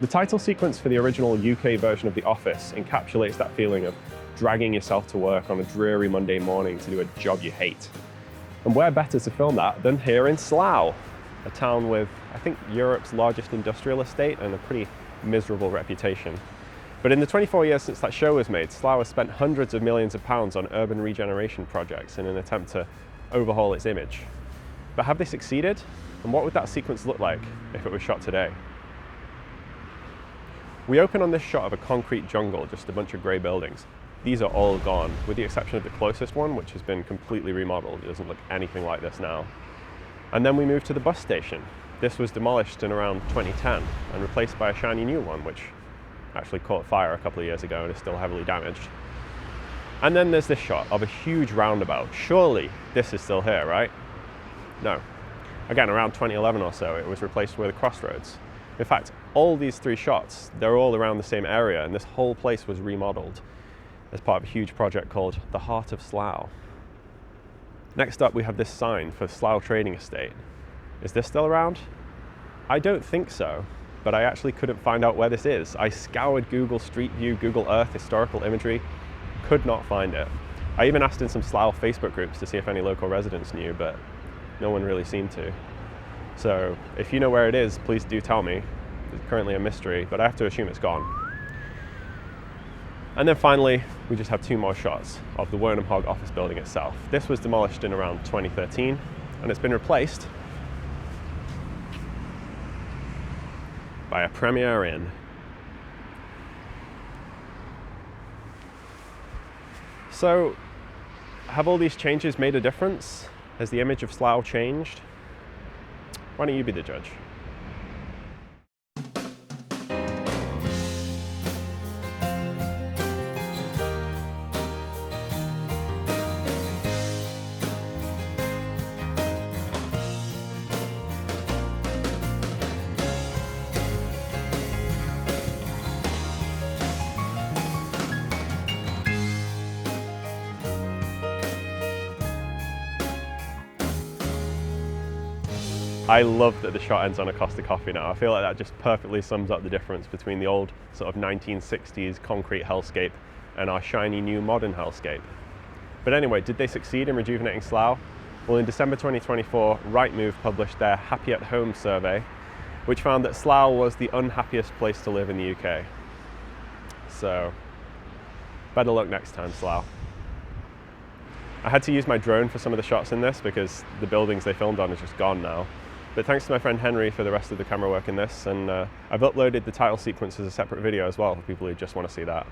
The title sequence for the original UK version of The Office encapsulates that feeling of dragging yourself to work on a dreary Monday morning to do a job you hate. And where better to film that than here in Slough, a town with, I think, Europe's largest industrial estate and a pretty miserable reputation. But in the 24 years since that show was made, Slough has spent hundreds of millions of pounds on urban regeneration projects in an attempt to overhaul its image. But have they succeeded? And what would that sequence look like if it was shot today? We open on this shot of a concrete jungle, just a bunch of grey buildings. These are all gone, with the exception of the closest one, which has been completely remodeled. It doesn't look anything like this now. And then we move to the bus station. This was demolished in around 2010 and replaced by a shiny new one, which actually caught fire a couple of years ago and is still heavily damaged. And then there's this shot of a huge roundabout. Surely this is still here, right? No. Again, around 2011 or so, it was replaced with a crossroads. In fact, all these three shots, they're all around the same area, and this whole place was remodeled as part of a huge project called the Heart of Slough. Next up, we have this sign for Slough Trading Estate. Is this still around? I don't think so, but I actually couldn't find out where this is. I scoured Google Street View, Google Earth, historical imagery, could not find it. I even asked in some Slough Facebook groups to see if any local residents knew, but no one really seemed to. So if you know where it is, please do tell me. It's currently a mystery, but I have to assume it's gone. And then finally, we just have two more shots of the Wernham Hogg office building itself. This was demolished in around 2013, and it's been replaced by a Premier Inn. So, have all these changes made a difference? Has the image of Slough changed? Why don't you be the judge? I love that the shot ends on a Costa coffee now. I feel like that just perfectly sums up the difference between the old sort of 1960s concrete hellscape and our shiny new modern hellscape. But anyway, did they succeed in rejuvenating Slough? Well, in December 2024, Rightmove published their Happy at Home survey, which found that Slough was the unhappiest place to live in the UK. So, better luck next time, Slough. I had to use my drone for some of the shots in this because the buildings they filmed on are just gone now. But thanks to my friend Henry for the rest of the camera work in this, and I've uploaded the title sequence as a separate video as well for people who just want to see that.